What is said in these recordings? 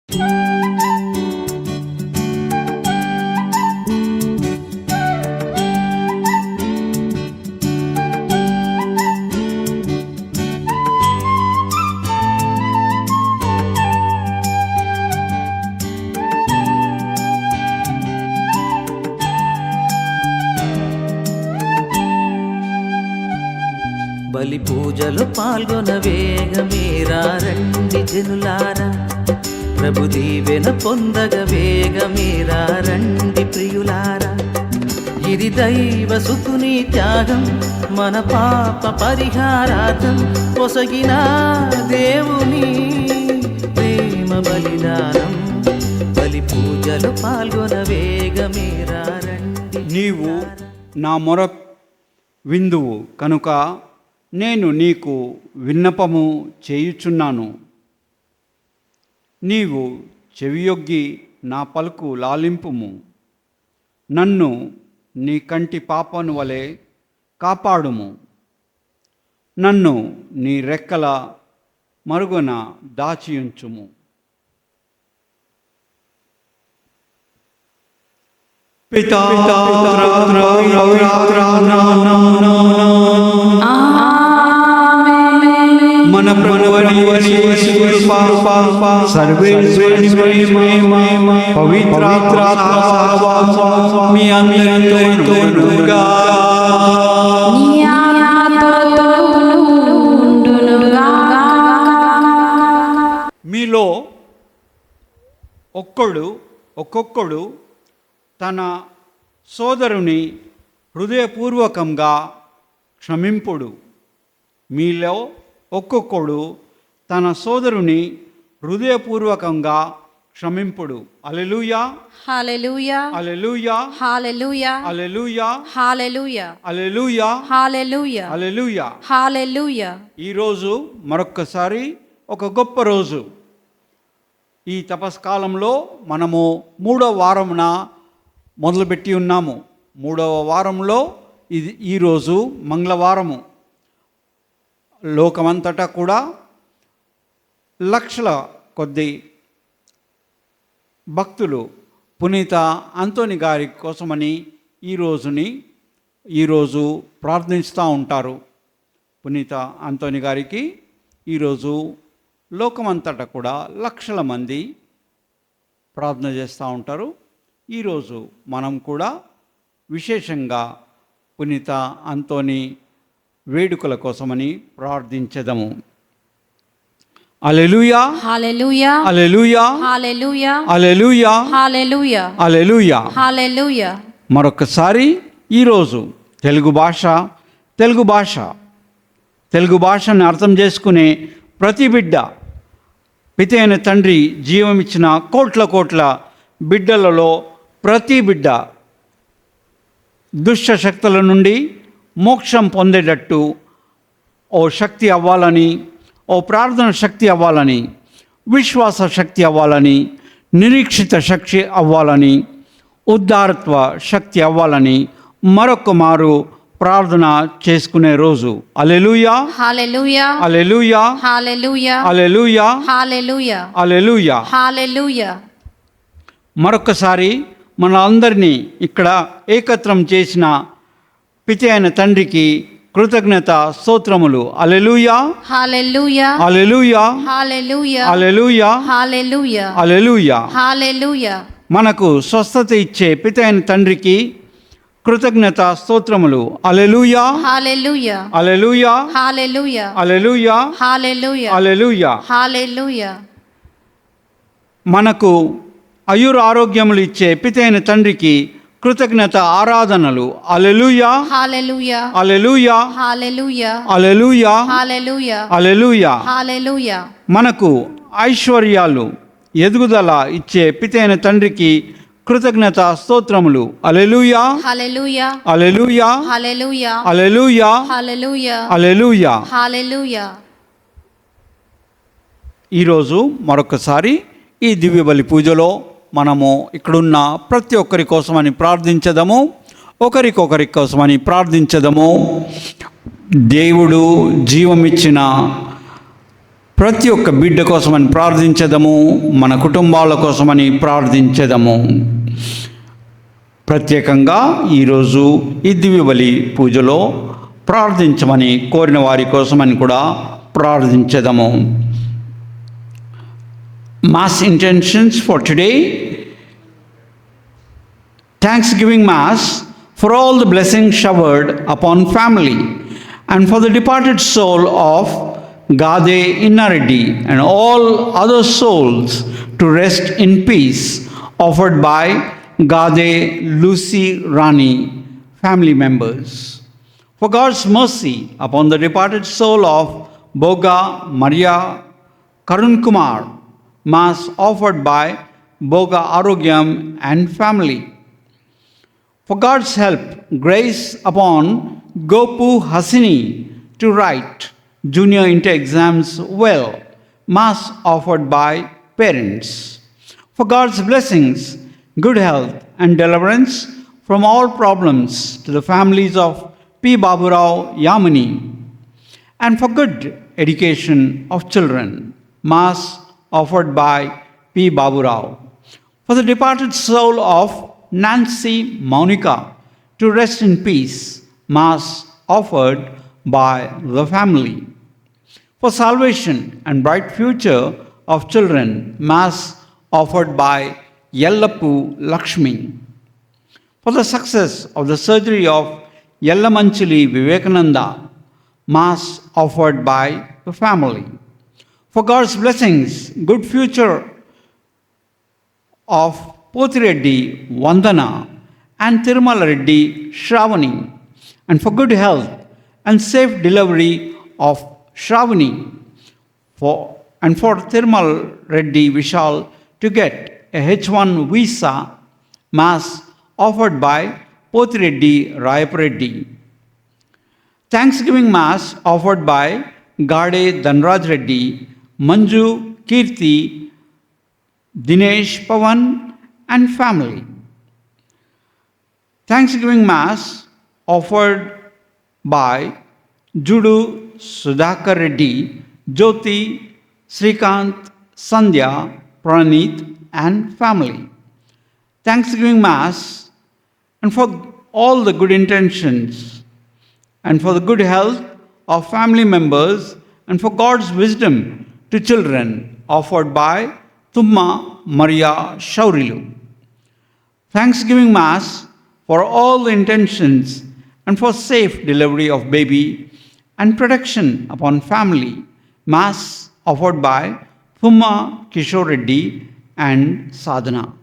బలి పూజలు పాల్గొన వేగమేరా రండి జనులారా, ప్రభు దీవెన పొందగ వేగమేరా రండి ప్రియులారా. ఇది దైవ సుతుని త్యాగం, మన పాప పరిహారార్థం పొసగిన దేవుని ప్రేమ బలిదానం. బలి పూజలు పాల్గొన వేగమేరా రండి. నీవు నా మొర విందువు కనుక నేను నీకు విన్నపము చేయుచున్నాను. నీవు చెవియొగ్గి నా పలుకు లాలింపుము. నన్ను నీ కంటి పాపను వలె కాపాడుము. నన్ను నీ రెక్కల మరుగున దాచియుంచుము. పితా మన ప్రభువైన యేసు కృప సర్వేశ్వరుని ప్రేమ పవిత్రాత్మ సహవాసం మీ అందరితో ఉండుగా. మీలో ఒక్కొక్కడు తన సోదరుని హృదయపూర్వకంగా క్షమింపుడు. మీలో ఒక్కొక్కడు తన సోదరుని హృదయపూర్వకంగా క్షమింపుడు. హల్లెలూయా హల్లెలూయా హల్లెలూయా హల్లెలూయా హల్లెలూయా హల్లెలూయా హల్లెలూయా హల్లెలూయా హల్లెలూయా. హల్లెలూయా. ఈరోజు మరొక్కసారి ఒక గొప్ప రోజు. ఈ తపస్కాలంలో మనము 3వ వారమున మొదలుపెట్టి ఉన్నాము. 3వ వారంలో ఈరోజు మంగళవారము. లోకమంతటా కూడా లక్షల కొద్ది భక్తులు పునీత అంతోని గారి కోసమని ఈరోజు ప్రార్థిస్తూ ఉంటారు. పునీత అంతోని గారికి ఈరోజు లోకమంతటా కూడా లక్షల మంది ప్రార్థన చేస్తూ ఉంటారు. ఈరోజు మనం కూడా విశేషంగా పునీత అంతోని వేడుకల కోసమని ప్రార్థించెదము. హల్లెలూయా హల్లెలూయా హల్లెలూయా హల్లెలూయా హల్లెలూయా హల్లెలూయా హల్లెలూయా హల్లెలూయా. మరొకసారి ఈరోజు తెలుగు భాషను అర్థం చేసుకునే ప్రతి బిడ్డ, పిత అయిన తండ్రి జీవమిచ్చిన కోట్ల బిడ్డలలో ప్రతి బిడ్డ దుష్ట శక్తుల నుండి మోక్షం పొందేటట్టు ఓ శక్తి అవ్వాలని, ఓ ప్రార్థన శక్తి అవ్వాలని, విశ్వాస శక్తి అవ్వాలని, నిరీక్షిత శక్తి అవ్వాలని, ఉద్ధారత్వ శక్తి అవ్వాలని మరొక మారు ప్రార్థన చేసుకునే రోజు. హల్లెలూయా హల్లెలూయా హల్లెలూయా హల్లెలూయా హల్లెలూయా హల్లెలూయా హల్లెలూయా హల్లెలూయా. మరొకసారి మన అందరినీ ఇక్కడ ఏకత్రం చేసిన పిత అయిన తండ్రికి కృతజ్ఞత స్తోత్రములు. హల్లెలూయా హల్లెలూయా హల్లెలూయా హల్లెలూయా హల్లెలూయా హల్లెలూయా హల్లెలూయా. హల్లెలూయా. మనకు స్వస్థత ఇచ్చే పిత అయిన తండ్రికి కృతజ్ఞత స్తోత్రములు. హల్లెలూయా హల్లెలూయా హల్లెలూయా హల్లెలూయా హల్లెలూయా హల్లెలూయా హల్లెలూయా. హల్లెలూయా. మనకు ఆరోగ్యములు ఇచ్చే పిత అయిన తండ్రికి కృతజ్ఞత ఆరాధనలు. హల్లెలూయా హల్లెలూయా హల్లెలూయా హల్లెలూయా హల్లెలూయా హల్లెలూయా హల్లెలూయా. హల్లెలూయా. మనకు ఐశ్వర్యాలు ఎదుగుదల ఇచ్చే పిత అయిన తండ్రికి కృతజ్ఞత స్తోత్రములు. హల్లెలూయా హల్లెలూయా హల్లెలూయా హల్లెలూయా హల్లెలూయా హల్లెలూయా హల్లెలూయా. హల్లెలూయా. ఈరోజు మరొకసారి ఈ దివ్య బలి పూజలో మనము ఇక్కడున్న ప్రతి ఒక్కరి కోసమని ప్రార్థించదము. ఒకరికొకరి కోసమని ప్రార్థించదము. దేవుడు జీవమిచ్చిన ప్రతి ఒక్క బిడ్డ కోసమని ప్రార్థించదము, మన కుటుంబాల కోసమని ప్రార్థించదము. ప్రత్యేకంగా ఈరోజు ఈ దివ్య బలి పూజలో ప్రార్థించమని కోరిన వారి కోసమని కూడా ప్రార్థించదము. Mass intentions for today. Thanksgiving Mass for all the blessings showered upon family and for the departed soul of Gade Innareddy and all other souls to rest in peace, offered by Gade Lucy Rani family members. For God's mercy upon the departed soul of Boga Maria Karun Kumar, Mass offered by Boga Arogyam and family. For God's help, grace upon Gopu Hasini to write junior inter exams well, Mass offered by parents. For God's blessings, good health and deliverance from all problems to the families of P. Baburao Yamini, and for good education of children, Mass offered by P. Baburao. For the departed soul of Nancy Monica to rest in peace, Mass offered by the family. For salvation and bright future of children, Mass offered by Yellapu Lakshmi. For the success of the surgery of Yellamanchili Vivekananda, Mass offered by the family. For God's blessings, good future of Pothireddy Vandana and Tirumala Reddy Shravani, and for good health and safe delivery of Shravani, and for Tirumala Reddy Vishal to get a H1 visa, Mass offered by Pothireddy Rayapareddy. Thanksgiving Mass offered by Gade Dhanraj Reddy, Manju Kirti, Dinesh Pavan and family. Thanksgiving Mass offered by Judu Sudhakar Reddy, Jyoti, Srikant, Sandhya, Praneeth and family. Thanksgiving Mass and for all the good intentions and for the good health of family members and for God's wisdom to children offered by Tumma Maria Shaurilu. Thanksgiving Mass for all the intentions and for safe delivery of baby and protection upon family, Mass offered by Tumma Kishore Reddy and Sadhana.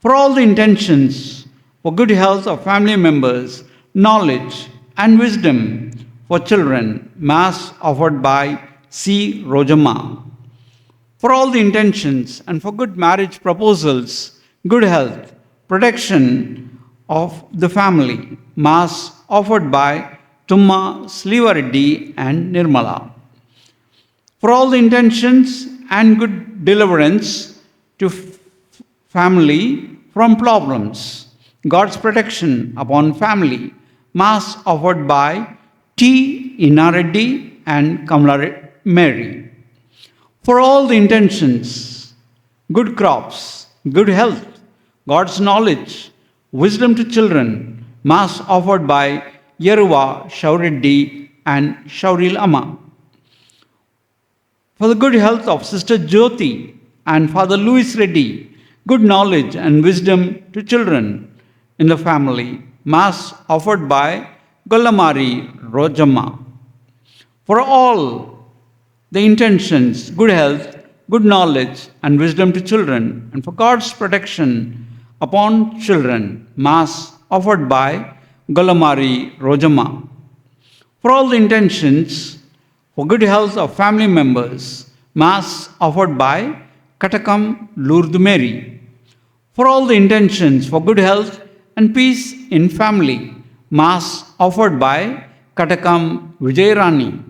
For all the intentions for good health of family members, knowledge and wisdom for children, Mass offered by C. Rojamma. For all the intentions and for good marriage proposals, good health, protection of the family, Mass offered by Tumma Slivareddy and Nirmala. For all the intentions and good deliverance to family from problems, God's protection upon family, Mass offered by T. Inareddy and Kamala Mary. For all the intentions, good crops, good health, God's knowledge, wisdom to children, Mass offered by Yeruva Shaureddy and Shauril Amma. For the good health of Sister Jyoti and Father Louis Reddy, good knowledge and wisdom to children in the family, Mass offered by Gollamari Rojamma. For all the intentions, good health, good knowledge and wisdom to children, and for God's protection upon children, Mass offered by Gollamari Rojamma. For all the intentions for good health of family members, Mass offered by Katakam Lourdes Mary. For all the intentions for good health and peace in family, Mass offered by Katakam Vijayarani.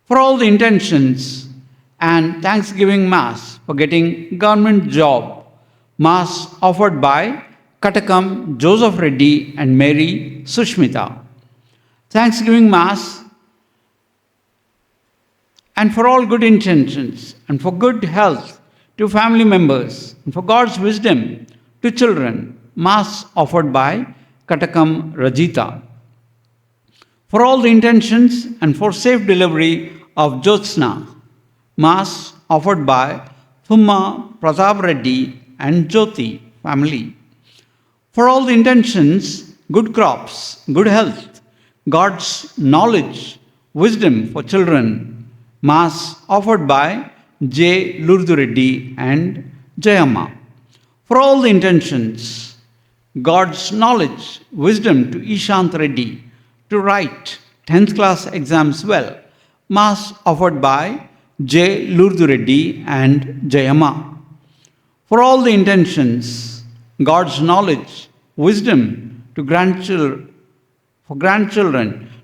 For all the intentions and Thanksgiving Mass for getting government job, Mass offered by Katakam Joseph Reddy and Mary Sushmita. Thanksgiving Mass and for all good intentions, and for good health to family members, and for God's wisdom to children, Mass offered by Katakam Rajita. For all the intentions and for safe delivery of Jyotsna, Mass offered by Thumma Pratap Reddy and Jyoti family. For all the intentions, good crops, good health, God's knowledge, wisdom for children, Mass offered by J. Lurdu Reddy and Jayamma. For all the intentions, God's knowledge, wisdom to Ishant Reddy to write 10th class exams well, Mass offered by J. Lurdu Reddy and Jayamma. For all the intentions, God's knowledge, wisdom to grandchildren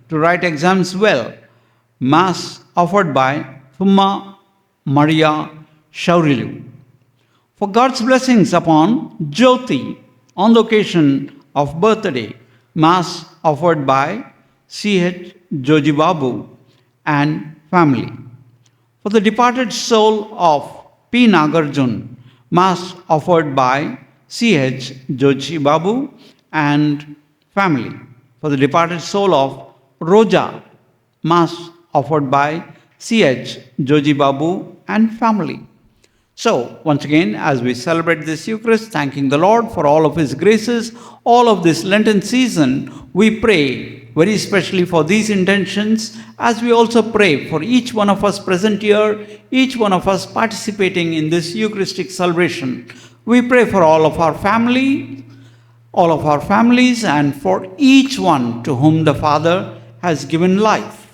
to write exams well, Mass offered by Thumma Maria Shaurilu. For God's blessings upon Jyoti on the occasion of birthday, Mass offered by C.H. Joji Babu and family. For the departed soul of P. Nagarjun, Mass offered by C.H. Joji Babu and family. For the departed soul of Roja, Mass offered by C.H. Joji Babu and family. So, once again, as we celebrate this Eucharist, thanking the Lord for all of His graces, all of this Lenten season, we pray very especially for these intentions, as we also pray for each one of us present here, each one of us participating in this Eucharistic celebration. We pray for all of our family, all of our families, and for each one to whom the Father has given life.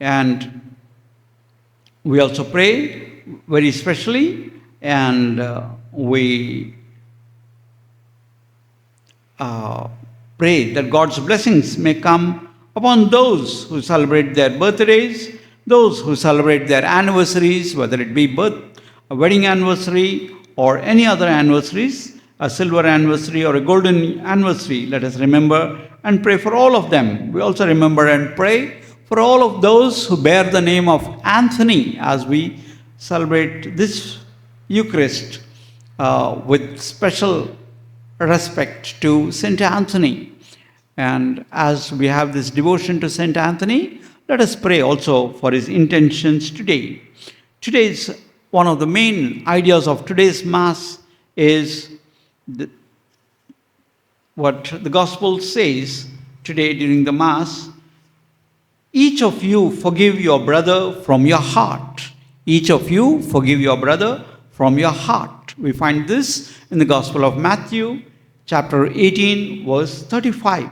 And we also pray very specially, and we pray that God's blessings may come upon those who celebrate their birthdays, those who celebrate their anniversaries, whether it be a wedding anniversary or any other anniversaries, a silver anniversary or a golden anniversary. Let us remember and pray for all of them. We also remember and pray for all of those who bear the name of Anthony as we celebrate this Eucharist with special respect to Saint Anthony. And as we have this devotion to Saint Anthony, let us pray also for his intentions today. Today's one of the main ideas of today's Mass is what the Gospel says today during the Mass. Each of you forgive your brother from your heart. Each of you forgive your brother from your heart. We find this in the Gospel of Matthew, chapter 18, verse 35.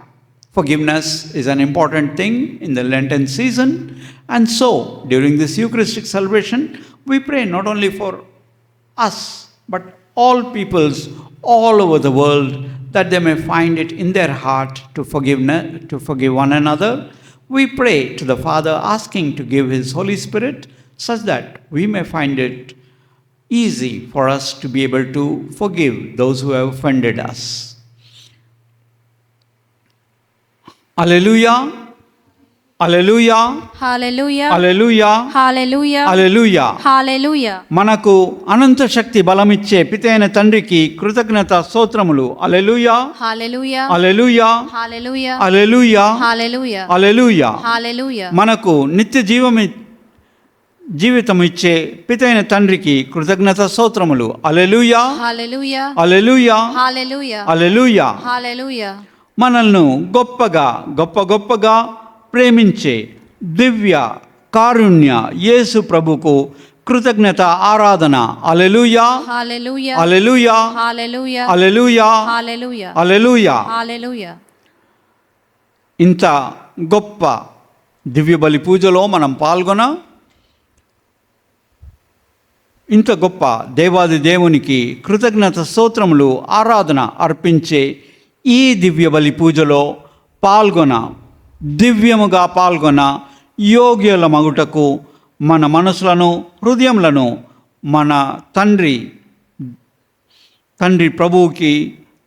Forgiveness is an important thing in the Lenten season. And so, during this Eucharistic celebration, we pray not only for us, but all peoples all over the world, that they may find it in their heart to forgive one another. We pray to the Father, asking to give His Holy Spirit, such that we may find it easy for us to be able to forgive those who have offended us. Alleluia. Alleluia. Hallelujah. Alleluia. Hallelujah. Alleluia. Hallelujah. మనకు అనంత శక్తి బలమిచ్చే పితైన తండ్రికి కృతజ్ఞత స్తోత్రములు. Alleluia. Hallelujah. Alleluia. Hallelujah. Alleluia. Hallelujah. Alleluia. Hallelujah. మనకు నిత్య జీవితం ఇచ్చే పితైన తండ్రికి కృతజ్ఞత స్తోత్రములు. Alleluia. Hallelujah. Alleluia. Hallelujah. Alleluia. Hallelujah. మనల్ని గొప్పగా ప్రేమించే దివ్య కారుణ్య యేసు ప్రభుకు కృతజ్ఞత ఆరాధన. Alleluia. Hallelujah. Alleluia. Hallelujah. Alleluia. Hallelujah. Alleluia. Hallelujah. ఇంత గొప్ప దివ్య బలి పూజలో మనం ఇంత గొప్ప దేవాది దేవునికి కృతజ్ఞత స్తోత్రములు ఆరాధన అర్పించే ఈ దివ్య బలి పూజలో దివ్యముగా పాల్గొన యోగ్యుల మగుటకు మన మనసులను హృదయములను మన తండ్రి ప్రభువుకి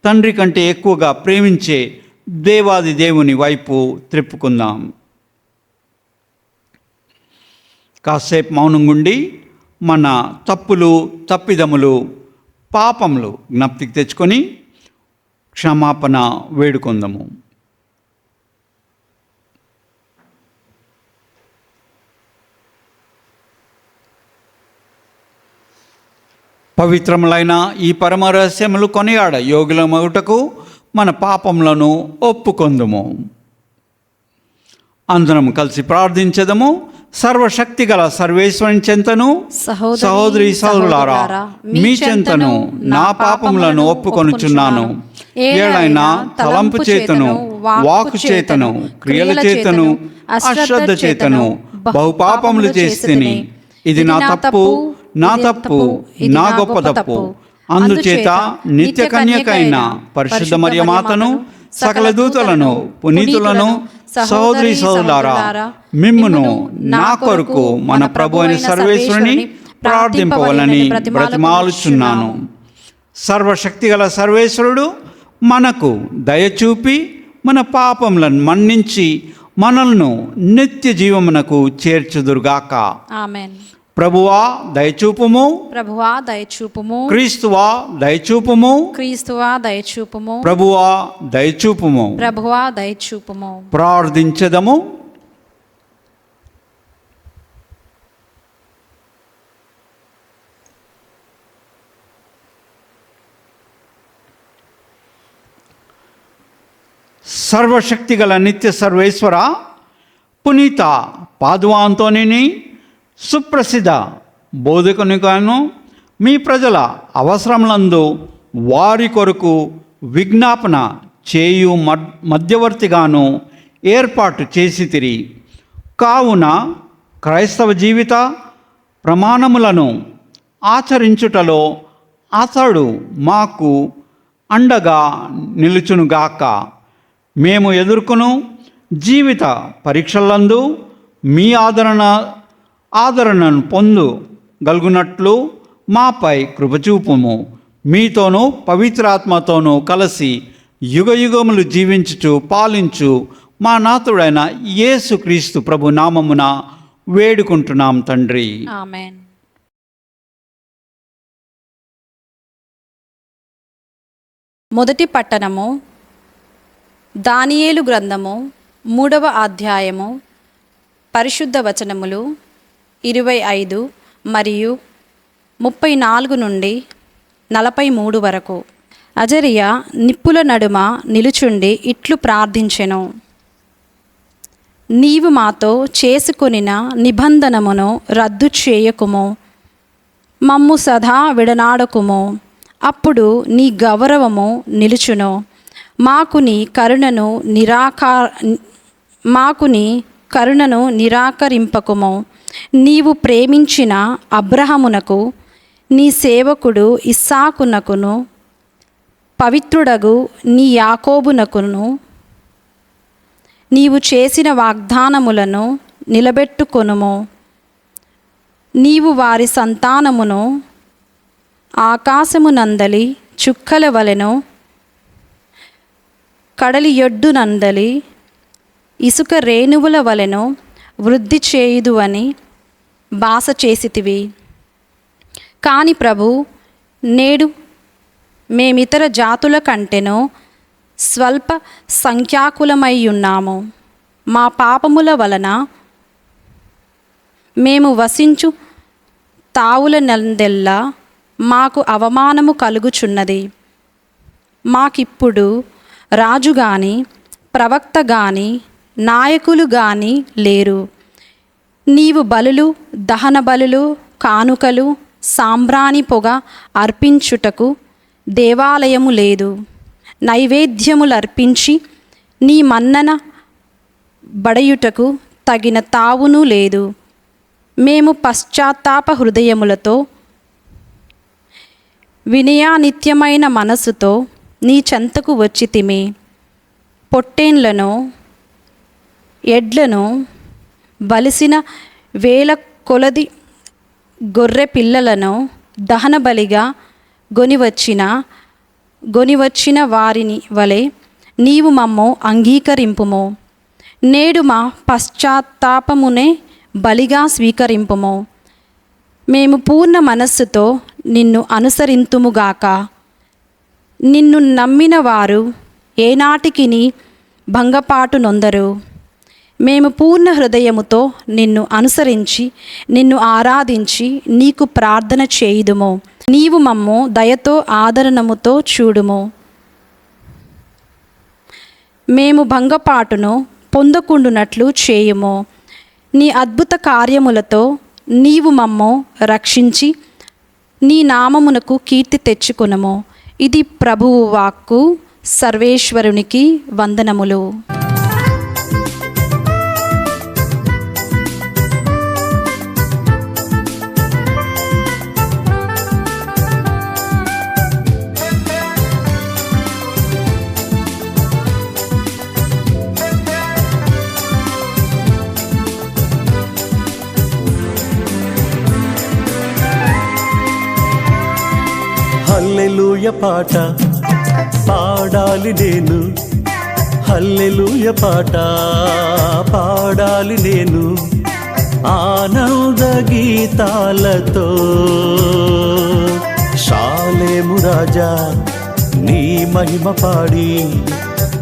తండ్రి కంటే ఎక్కువగా ప్రేమించే దేవాది దేవుని వైపు త్రిప్పుకుందాం. కాసేపు మౌనంగా ఉండి మన తప్పులు, తప్పిదములు, పాపములు జ్ఞప్తికి తెచ్చుకొని క్షమాపణ వేడుకొందాము. పవిత్రములైన ఈ పరమ రహస్యములు కొనియాడ యోగుల మగుటకు మన పాపములను ఒప్పుకొందుము. అందరం కలిసి ప్రార్థించదము. సర్వశక్తి గల సర్వేశ్వరుని చెంతను, సహోదరి సహోదరులారా, మీ చెంతను నా పాపములను ఒప్పుకొనుచున్నాను. ఏడైనా తలంపు చేతను, వాక్కు చేతను, క్రియల చేతను, అశ్రద్ధ చేతను బహుపాపములు చేసితిని. ఇది నా తప్పు, నా తప్పు, నా గొప్ప తప్పు. అందుచేత నిత్య కన్యకైన పరిశుద్ధ మరియమాతను, సకల దూతలను, పునీతులను, సహోదరి సహోదరులారా, మిమ్మును నా కొరకు మన ప్రభు అయిన సర్వేశ్వరుని ప్రార్థింపవలని బ్రతిమాలుచున్నాను. సర్వశక్తిగల సర్వేశ్వరుడు మనకు దయచూపి మన పాపములను మన్నించి మనల్ని నిత్య జీవమునకు చేర్చుదురుగాక. ఆమేన్. ప్రభువా దయచూపుము, ప్రభువా దయచూపుము, క్రీస్తువా దయచూపుము, క్రీస్తువా దయచూపుము, ప్రభువా దయచూపుము. ప్రభువా దయచూపుము. ప్రార్థించదము. సర్వశక్తిగల నిత్య సర్వేశ్వర, పునీత పాదువా అంతోనిని సుప్రసిద్ధ బోధకునిగాను మీ ప్రజల అవసరములందు వారి కొరకు విజ్ఞాపన చేయు మధ్యవర్తిగాను ఏర్పాటు చేసితిరి. కావున క్రైస్తవ జీవిత ప్రమాణములను ఆచరించుటలో అతడు మాకు అండగా నిలుచునుగాక. మేము ఎదుర్కొను జీవిత పరీక్షలందు మీ ఆదరణను పొందగలుగునట్లు మాపై కృపచూపుము. మీతోనూ పవిత్రాత్మతోనూ కలిసి యుగయుగములు జీవించుచు పాలించు మా నాథుడైన యేసుక్రీస్తు ప్రభు నామమున వేడుకుంటున్నాం తండ్రి. ఆమేన్. మొదటి పట్టణము దానియేలు గ్రంథము 3వ అధ్యాయము పరిశుద్ధ వచనములు 25 మరియు 34 నుండి 43 వరకు. అజరియా నిప్పుల నడుమ నిలుచుండి ఇట్లు ప్రార్థించెను: నీవు మాతో చేసుకొనిన నిబంధనమును రద్దు చేయకుము, మమ్ము సదా విడనాడకుము. అప్పుడు నీ గౌరవము నిలుచును. మాకు నీ కరుణను నిరాకరింపకుము. నీవు ప్రేమించిన అబ్రహమునకు, నీ సేవకుడు ఇస్సాకునకును, పవిత్రుడగు నీ యాకోబునకును నీవు చేసిన వాగ్దానములను నిలబెట్టుకొనుము. నీవు వారి సంతానమును ఆకాశమునందలి చుక్కల వలెను, కడలి యొడ్డునందలి ఇసుక రేణువుల వలెను వృద్ధి చేయుదు అని బాస చేసితివి. కాని ప్రభు, నేడు మేమితర జాతుల కంటెను స్వల్ప సంఖ్యాకులమై ఉన్నాము. మా పాపముల వలన మేము వసించు తావులనందెల్లా మాకు అవమానము కలుగుచున్నది. మాకిప్పుడు రాజు గాని, ప్రవక్త గాని, నాయకులు గాని లేరు. నీవు బలులు, దహన బలులు, కానుకలు, సాంబ్రాణి పొగ అర్పించుటకు దేవాలయము లేదు. నైవేద్యములర్పించి నీ మన్నన బడయుటకు తగిన తావును లేదు. మేము పశ్చాత్తాప హృదయములతో, వినయానిత్యమైన మనసుతో నీ చెంతకు వచ్చితిమి. పొట్టేన్లను, ఎడ్లను, బలిసిన వేల కొలది గొర్రె పిల్లలను దహన బలిగా గొనివచ్చిన వారిని వలె నీవు మమ్ము అంగీకరింపుము. నేడు మా పశ్చాత్తాపమునే బలిగా స్వీకరింపుము. మేము పూర్ణ మనస్సుతో నిన్ను అనుసరింతుముగాక. నిన్ను నమ్మిన వారు ఏనాటికిని భంగపాటు నొందరు. మేము పూర్ణ హృదయముతో నిన్ను అనుసరించి నిన్ను ఆరాధించి నీకు ప్రార్థన చేయుదుము. నీవు మమ్ము దయతో ఆదరణముతో చూడుము. మేము భంగపాటును పొందకుండునట్లు చేయుము. నీ అద్భుత కార్యములతో నీవు మమ్ము రక్షించి నీ నామమునకు కీర్తి తెచ్చుకొనుము. ఇది ప్రభువు వాక్కు. సర్వేశ్వరునికి వందనములు. హల్లెలూయ పాట పాడాలి నేను, హల్లెలూయ పాట పాడాలి నేను, ఆనంద గీతాలతో. షాలేము రాజా నీ మహిమ పాడి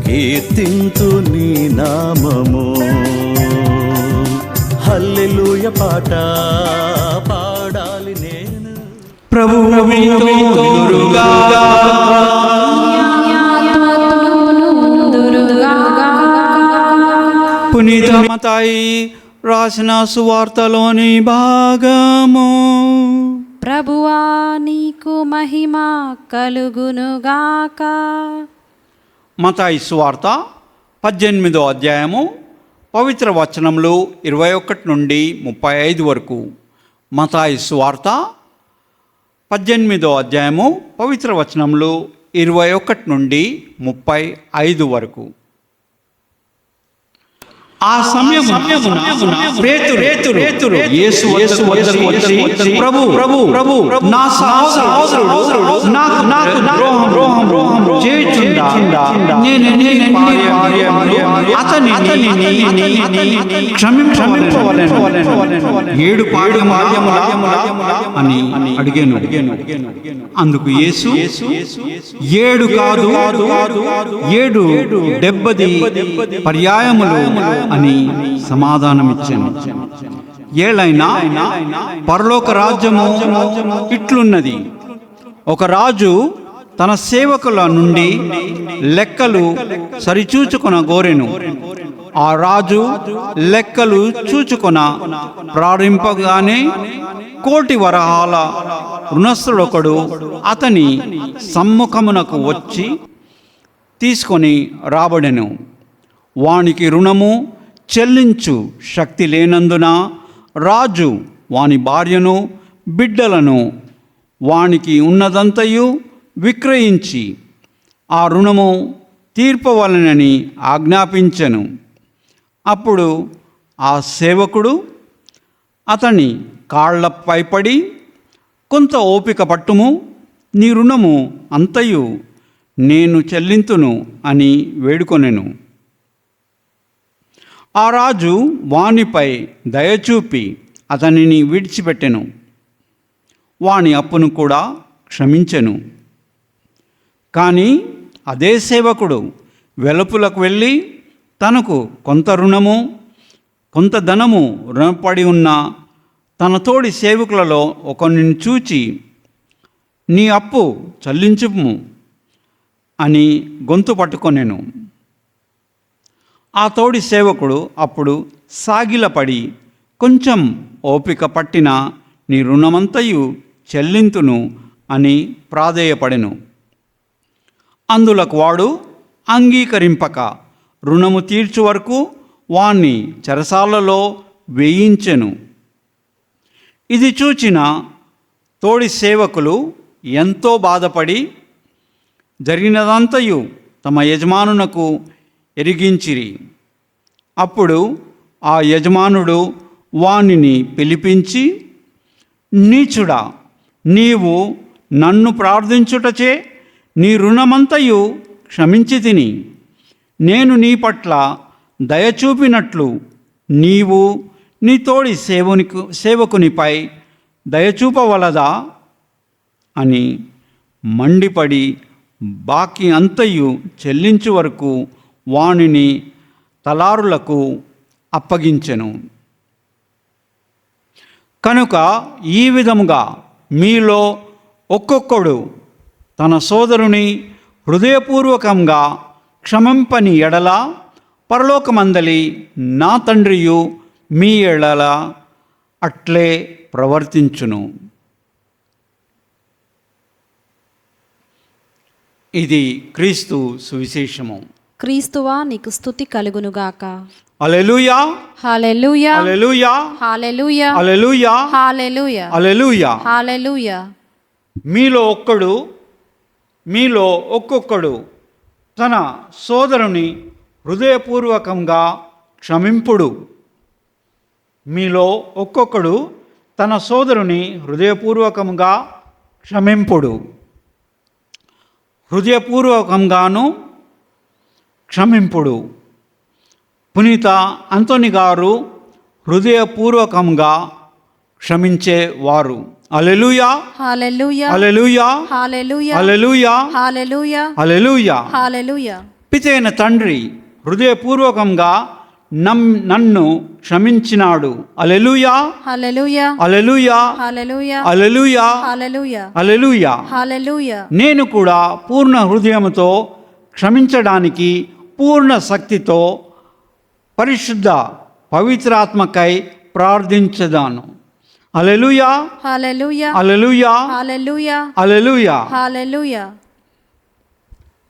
కీర్తింతు నీ నామము. హల్లెలూయ పాట పాడాలి నేను. ప్రభువు మీతో ఉండుగాక. పునీత మత్తయి రాసిన సువార్తలోని భాగము. ప్రభువా నీకు మహిమ కలుగునుగాక. మత్తయి సువార్త 18వ అధ్యాయము పవిత్ర వచనములు 21 నుండి 35 వరకు. మత్తయి సువార్త 18వ అధ్యాయము పవిత్ర వచనములు 21 నుండి 35 వరకు. ఆ సమయమున పేతురు యేసు వద్దకు వచ్చి, ప్రభు ప్రభు ప్రభు నా సహోదరుడు నాకు ద్రోహం చేయుచుండా అతనిని క్షమింపవలెను 7 పాదముల అని అడిగాను. అందుకు యేసు 7 కాదు 70 పర్యాయములు అని సమాధానమిచ్చాను. ఏలైనా పరలోక రాజ్యము ఇట్లున్నది. ఒక రాజు తన సేవకుల నుండి లెక్కలు సరిచూచుకొన గోరెను. ఆ రాజు లెక్కలు చూచుకొన ప్రారంభింపగానే 1,000,000 వరహాల రుణస్థుడొకడు అతని సమ్ముఖమునకు వచ్చి తీసుకొని రాబడెను. వానికి రుణము చెల్లించు శక్తి లేనందున రాజు వాని భార్యను బిడ్డలను వానికి ఉన్నదంతయు విక్రయించి ఆ రుణము తీర్పవలనని ఆజ్ఞాపించెను. అప్పుడు ఆ సేవకుడు అతని కాళ్లపై పడి, కొంత ఓపిక పట్టుము, నీ రుణము అంతయు నేను చెల్లింతును అని వేడుకొనెను. ఆ రాజు వానిపై దయచూపి అతనిని విడిచిపెట్టెను. వాని అప్పును కూడా క్షమించెను. కానీ అదే సేవకుడు వెలుపులకు వెళ్ళి తనకు కొంత రుణము కొంత ధనము రుణపడి ఉన్న తన తోడి సేవకులలో ఒకరిని చూచి, నీ అప్పు చెల్లించుము అని గొంతు పట్టుకొనెను. ఆ తోడి సేవకుడు అప్పుడు సాగిలపడి, కొంచెం ఓపిక పట్టిన నీ రుణమంతయు చెల్లింతును అని ప్రాధేయపడెను. అందులకు వాడు అంగీకరింపక రుణము తీర్చు వరకు వాణ్ణి చెరసాలలో వేయించెను. ఇది చూచిన తోడి సేవకులు ఎంతో బాధపడి జరిగినదంతయు తమ యజమానునకు ఎరిగించిరి. అప్పుడు ఆ యజమానుడు వానిని పిలిపించి, నీచుడా, నీవు నన్ను ప్రార్థించుటచే నీ రుణమంతయు క్షమించి తిని, నేను నీ పట్ల దయచూపినట్లు నీవు నీ తోడి సేవకునిపై దయచూపవలదా అని మండిపడి బాకీ అంతయు చెల్లించు వరకు వానిని తలారులకు అప్పగించెను. కనుక ఈ విధముగా మీలో ఒక్కొక్కడు తన సోదరుని హృదయపూర్వకంగా క్షమింపని ఎడల పరలోకమందలి నా తండ్రియు మీ ఎడల అట్లే ప్రవర్తించును. ఇది క్రీస్తు సువిశేషము. క్రీస్తువా నీకు స్తుతి కలుగునుగాక. హల్లెలూయా, హల్లెలూయా, హల్లెలూయా, హల్లెలూయా, హల్లెలూయా, హల్లెలూయా, హల్లెలూయా. హల్లెలూయా. మీలో ఒక్కొక్కడు తన సోదరుని హృదయపూర్వకంగా క్షమింపుడు. మీలో ఒక్కొక్కడు తన సోదరుని హృదయపూర్వకంగా క్షమింపుడు. హృదయపూర్వకంగాను క్షమింపుడు. పునీత అంతోని గారు హృదయపూర్వకంగా క్షమించేవారు. హల్లెలూయా, హల్లెలూయా, హల్లెలూయా, హల్లెలూయా, హల్లెలూయా, హల్లెలూయా, హల్లెలూయా. హల్లెలూయా. పితైన తండ్రి హృదయపూర్వకంగా నన్ను క్షమించినాడు. హల్లెలూయా, హల్లెలూయా, హల్లెలూయా, హల్లెలూయా, హల్లెలూయా, హల్లెలూయా, హల్లెలూయా. హల్లెలూయా. నేను కూడా పూర్ణ హృదయంతో క్షమించడానికి పూర్ణ శక్తితో పరిశుద్ధ పవిత్రాత్మకై ప్రార్థించదాను. హల్లెలూయా, హల్లెలూయా, హల్లెలూయా, హల్లెలూయా, హల్లెలూయా. హల్లెలూయా.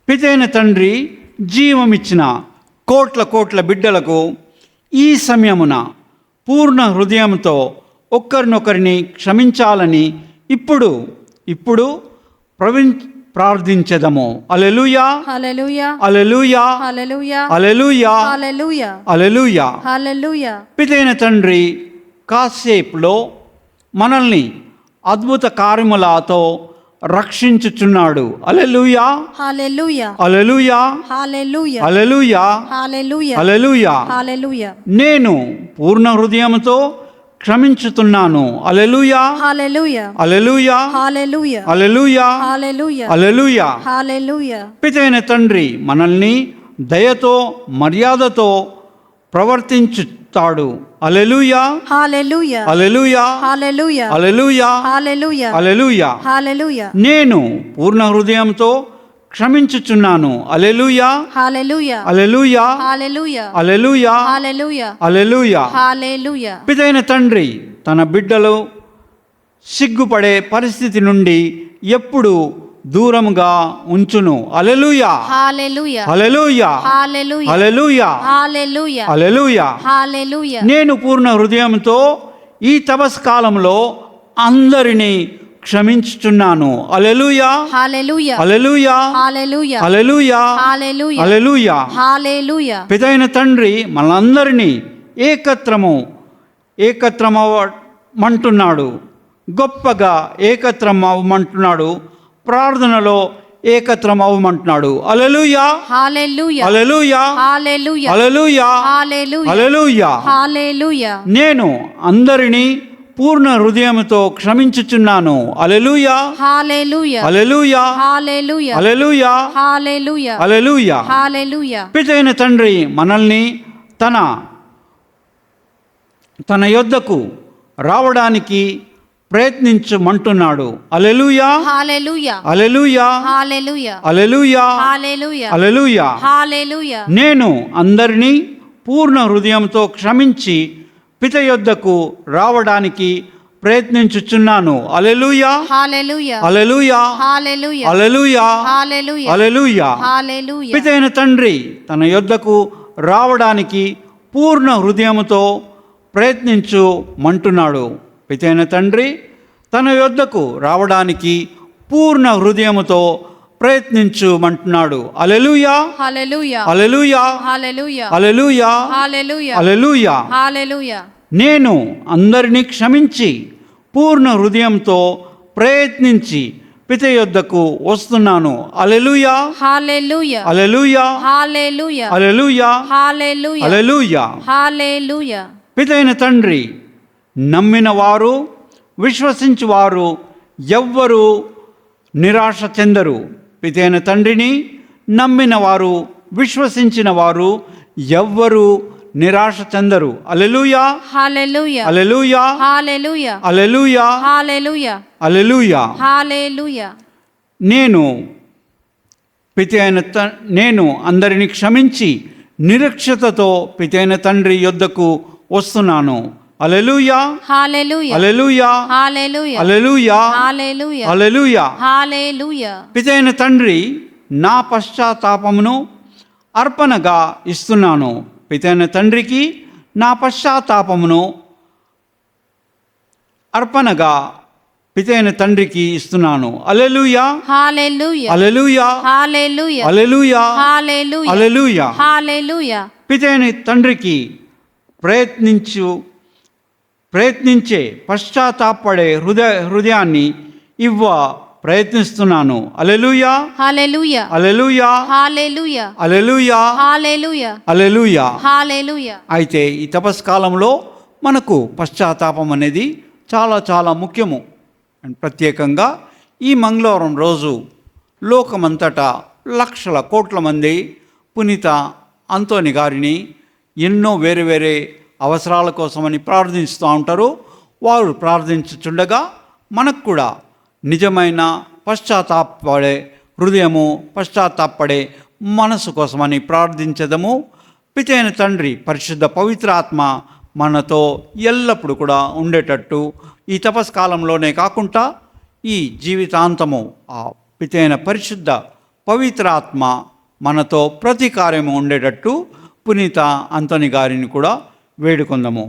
పితైన తండ్రి జీవమిచ్చిన కోట్ల బిడ్డలకు ఈ సమయమున పూర్ణ హృదయంతో ఒక్కరినొకరిని క్షమించాలని ఇప్పుడు ప్రార్థించదము. హల్లెలూయా, హల్లెలూయా, హల్లెలూయా, హల్లెలూయా, హల్లెలూయా, హల్లెలూయా, హల్లెలూయా. హల్లెలూయా. పితైన తండ్రి కాసేపులో మనల్ని అద్భుత కార్యములతో రక్షించుచున్నాడు. హల్లెలూయా, హల్లెలూయా, హల్లెలూయా, హల్లెలూయా, హల్లెలూయా, హల్లెలూయా, హల్లెలూయా. హల్లెలూయా. నేను పూర్ణ హృదయంతో క్షమించుతున్నాను. హల్లెలూయా, హల్లెలూయా, హల్లెలూయా, హల్లెలూయా, హల్లెలూయా, హల్లెలూయా, హల్లెలూయా. హల్లెలూయా. పితైన తండ్రి మనల్ని దయతో మర్యాదతో ప్రవర్తించుతాడు. హల్లెలూయా, హల్లెలూయా, హల్లెలూయా, హల్లెలూయా, హల్లెలూయా, హల్లెలూయా, హల్లెలూయా. హల్లెలూయా. నేను పూర్ణ హృదయంతో క్షమించుచున్నాను. హల్లెలూయా, హల్లెలూయా, హల్లెలూయా, హల్లెలూయా, హల్లెలూయా, హల్లెలూయా, హల్లెలూయా. హల్లెలూయా. పితైన తండ్రి తన బిడ్డలు సిగ్గుపడే పరిస్థితి నుండి ఎప్పుడు దూరముగా ఉంచును. హల్లెలూయా, హల్లెలూయా, హల్లెలూయా, హల్లెలూయా, హల్లెలూయా, హల్లెలూయా, హల్లెలూయా. హల్లెలూయా. నేను పూర్ణ హృదయంతో ఈ తపస్కాలంలో అందరినీ క్షమించుచున్నాను. హల్లెలూయా, హల్లెలూయా, హల్లెలూయా, హల్లెలూయా, హల్లెలూయా, హల్లెలూయా, హల్లెలూయా. హల్లెలూయా. పితైన తండ్రి మనందరినీ ఏకత్రమంటున్నాడు. గొప్పగా ఏకత్రమవ్వమంటున్నాడు. ప్రార్థనలో ఏకత్రమవ్వమంటున్నాడు. హల్లెలూయా, హల్లెలూయా, హల్లెలూయా, హల్లెలూయా, హల్లెలూయా, హల్లెలూయా, హల్లెలూయా. హల్లెలూయా. నేను అందరినీ పూర్ణ హృదయంతో క్షమించుచున్నాను. హల్లెలూయా, హల్లెలూయా, హల్లెలూయా, హల్లెలూయా, హల్లెలూయా, హల్లెలూయా, హల్లెలూయా. హల్లెలూయా. పితైన తండ్రి మనల్ని తన యొద్దకు రావడానికి ప్రయత్నించమంటున్నాడు. హల్లెలూయా, హల్లెలూయా, హల్లెలూయా, హల్లెలూయా, హల్లెలూయా, హల్లెలూయా, హల్లెలూయా. హల్లెలూయా. నేను అందరినీ పూర్ణ హృదయంతో క్షమించి పిత యొద్దకు రావడానికి ప్రయత్నించుచున్నాను. హల్లెలూయా, హల్లెలూయా, హల్లెలూయా, హల్లెలూయా, హల్లెలూయా, హల్లెలూయా, హల్లెలూయా. హల్లెలూయా. పితైన తండ్రి తన యొద్దకు రావడానికి పూర్ణ హృదయముతో ప్రయత్నించుమంటున్నాడు. పితైన తండ్రి తన యొద్దకు రావడానికి పూర్ణ హృదయముతో ప్రయత్నించుమంటున్నాడు. హల్లెలూయా, హల్లెలూయా, హల్లెలూయా, హల్లెలూయా, హల్లెలూయా, హల్లెలూయా, హల్లెలూయా. హల్లెలూయా. నేను అందరినీ క్షమించి పూర్ణ హృదయంతో ప్రయత్నించి పిత యొద్దకు వస్తున్నాను. హల్లెలూయా, హల్లెలూయా, హల్లెలూయా, హల్లెలూయా, హల్లెలూయా, హల్లెలూయా, హల్లెలూయా. హల్లెలూయా. పితైన తండ్రి నమ్మిన వారు, విశ్వసించు వారు ఎవ్వరూ నిరాశ చెందరు. పితైన తండ్రిని నమ్మిన వారు, విశ్వసించిన వారు ఎవ్వరూ నిరాశ చెందరు. హల్లెలూయా, హల్లెలూయా, హల్లెలూయా, హల్లెలూయా, హల్లెలూయా, హల్లెలూయా, హల్లెలూయా. హల్లెలూయా. నేను అందరిని క్షమించి నిరీక్షతతో పితైన తండ్రి యొద్దకు వస్తున్నాను. హల్లెలూయా, హల్లెలూయా, హల్లెలూయా, హల్లెలూయా, హల్లెలూయా, హల్లెలూయా, హల్లెలూయా. హల్లెలూయా. పితైన తండ్రి నా పశ్చాత్తాపమును అర్పణగా ఇస్తున్నాను. పితైన తండ్రికి నా పశ్చాత్తాపమును అర్పణగా పితైన తండ్రికి ఇస్తున్నాను. హల్లెలూయా, హల్లెలూయా, హల్లెలూయా, హల్లెలూయా, హల్లెలూయా, హల్లెలూయా, హల్లెలూయా. హల్లెలూయా. పితైన తండ్రికి ప్రయత్నించే పశ్చాత్తాపడే హృదయాన్ని ప్రయత్నిస్తున్నాను. హల్లెలూయా, హల్లెలూయా, హల్లెలూయా, హల్లెలూయా, హల్లెలూయా, హల్లెలూయా, హల్లెలూయా. హల్లెలూయా. అయితే ఈ తపస్కాలంలో మనకు పశ్చాత్తాపం అనేది చాలా చాలా ముఖ్యము. అండ్ ప్రత్యేకంగా ఈ మంగళవారం రోజు లోకమంతటా లక్షల కోట్ల మంది పునీత అంతోని గారిని ఎన్నో వేరే వేరే అవసరాల కోసమని ప్రార్థిస్తూ ఉంటారు. వారు ప్రార్థించుచుండగా మనకు కూడా నిజమైన పశ్చాత్తాపడే హృదయము, పశ్చాత్తాపడే మనసు కోసమని ప్రార్థించదము. పితైన తండ్రి పరిశుద్ధ పవిత్రాత్మ మనతో ఎల్లప్పుడూ కూడా ఉండేటట్టు ఈ తపస్కాలంలోనే కాకుండా ఈ జీవితాంతము ఆ పితైన పరిశుద్ధ పవిత్రాత్మ మనతో ప్రతి కార్యము ఉండేటట్టు పునీత అంతోని గారిని కూడా వేడుకుందాము.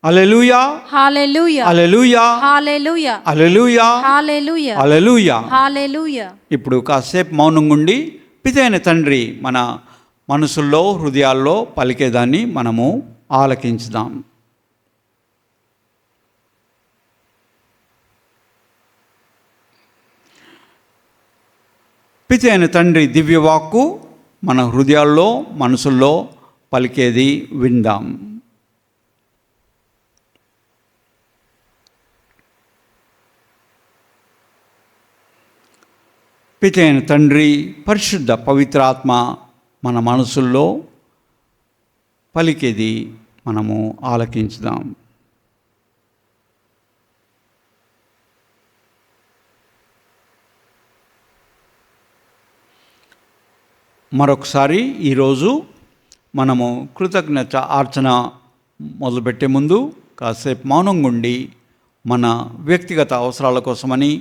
హల్లెలూయా, హల్లెలూయా, హల్లెలూయా, హల్లెలూయా, హల్లెలూయా, హల్లెలూయా, హల్లెలూయా. హల్లెలూయా. ఇప్పుడు కాసేపు మౌనంగా ఉండి పితైన తండ్రి మన మనసుల్లో, హృదయాల్లో పలికేదాన్ని మనము ఆలకించుదాం. పితైన తండ్రి దివ్యవాక్కు మన హృదయాల్లో, మనసుల్లో పలికేది విందాం. పితైన తండ్రి పరిశుద్ధ పవిత్రాత్మ మన మనసుల్లో పలికేది మనము ఆలకించుదాం. మరొకసారి ఈరోజు మనము కృతజ్ఞత అర్చన మొదలుపెట్టే ముందు కాసేపు మౌనంగా ఉండి మన వ్యక్తిగత అవసరాల కోసమని,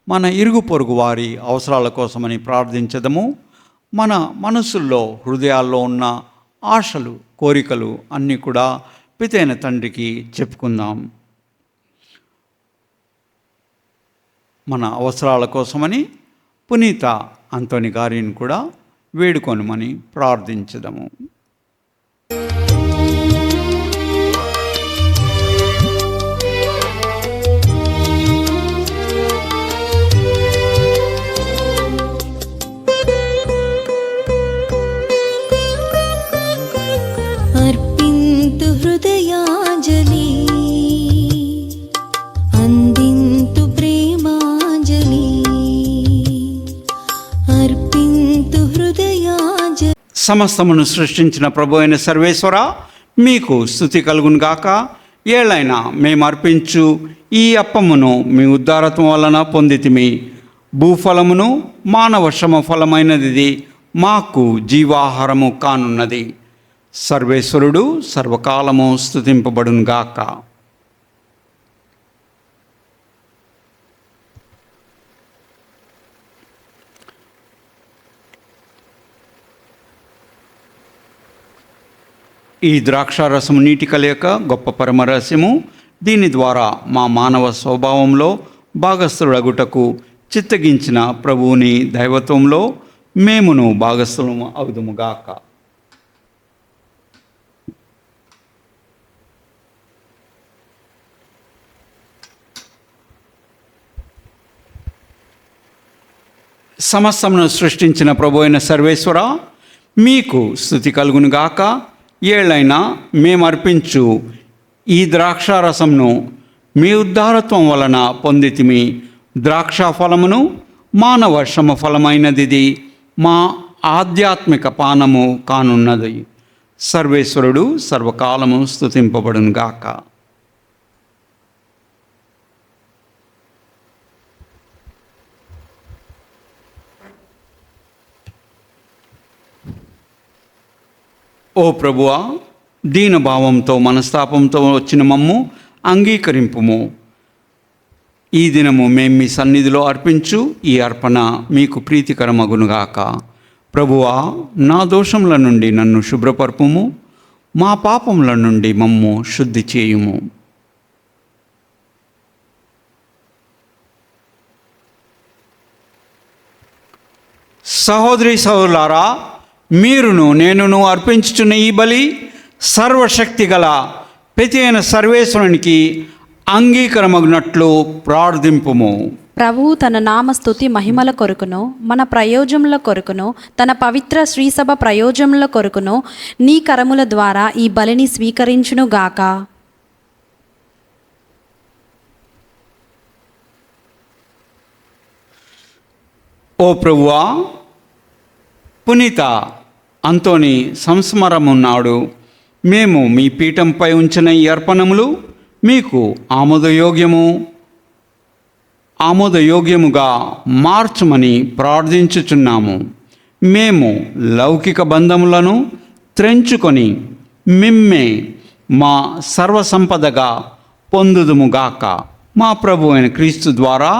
మన ఇరుగు పొరుగు వారి అవసరాల కోసమని ప్రార్థించదము. మన మనసుల్లో, హృదయాల్లో ఉన్న ఆశలు, కోరికలు అన్నీ కూడా పితైన తండ్రికి చెప్పుకుందాం. మన అవసరాల కోసమని పునీత అంతోని గారిని కూడా వేడుకొనమని ప్రార్థించదము. అర్పింతు హృదయాజలి, అందింతు ప్రేమాజలి, అర్పింతు హృదయాజలి. సమస్తమును సృష్టించిన ప్రభు అయిన సర్వేశ్వర, మీకు స్తుతి కలుగును గాక. ఏళ్ళైనా మేము అర్పించు ఈ అప్పమును మీ ఉద్ధారత్వం వలన పొందితిమి. భూఫలమును మానవ శ్రమ ఫలమైనది మాకు జీవాహారము కానున్నది. సర్వేశ్వరుడు సర్వకాలము స్తుతింపబడును గాక. ఈ ద్రాక్షారసము నీటి కలయిక గొప్ప పరమరహస్యము. దీని ద్వారా మా మానవ స్వభావంలో భాగస్థుడగుటకు చిత్తగించిన ప్రభువుని దైవత్వంలో మేమును భాగస్థులము అవుదుముగాక. సమస్తమును సృష్టించిన ప్రభు అయిన సర్వేశ్వర, మీకు స్తుతి కలుగును గాక. ఏళ్ళైనా మేము అర్పించు ఈ ద్రాక్షారసంను మీ ఉద్ధారత్వం వలన పొందితిమి. ద్రాక్ష ఫలమును మానవ శ్రమ ఫలమైనది మా ఆధ్యాత్మిక పానము కానున్నది. సర్వేశ్వరుడు సర్వకాలము స్తుతింపబడును గాక. ఓ ప్రభువా, దీనభావంతో మనస్తాపంతో వచ్చిన మమ్ము అంగీకరింపుము. ఈ దినము మేము మీ సన్నిధిలో అర్పించు ఈ అర్పణ మీకు ప్రీతికరమగునుగాక. ప్రభువా, నా దోషముల నుండి నన్ను శుభ్రపరపుము, మా పాపముల నుండి మమ్ము శుద్ధి చేయుము. సహోదరి సహోదరులారా, మీరును నేనును అర్పించుచున్న ఈ బలి సర్వశక్తి గల ప్రతి అయిన సర్వేశ్వరునికి అంగీకారమగినట్లు ప్రార్థింపుము. ప్రభువు తన నామస్తుతి మహిమల కొరకును మన ప్రయోజనముల కొరకును తన పవిత్ర శ్రీసభ ప్రయోజనముల కొరకును నీ కరముల ద్వారా ఈ బలిని స్వీకరించును గాక. ఓ ప్రభువా, పునీత అంతోని సంస్మరమున్నాడు మేము మీ పీఠంపై ఉంచిన ఈ అర్పణములు మీకు ఆమోదయోగ్యముగా మార్చమని ప్రార్థించుచున్నాము. మేము లౌకిక బంధములను త్రెంచుకొని మిమ్మే మా సర్వసంపదగా పొందుదుముగాక. మా ప్రభు అయిన క్రీస్తు ద్వారా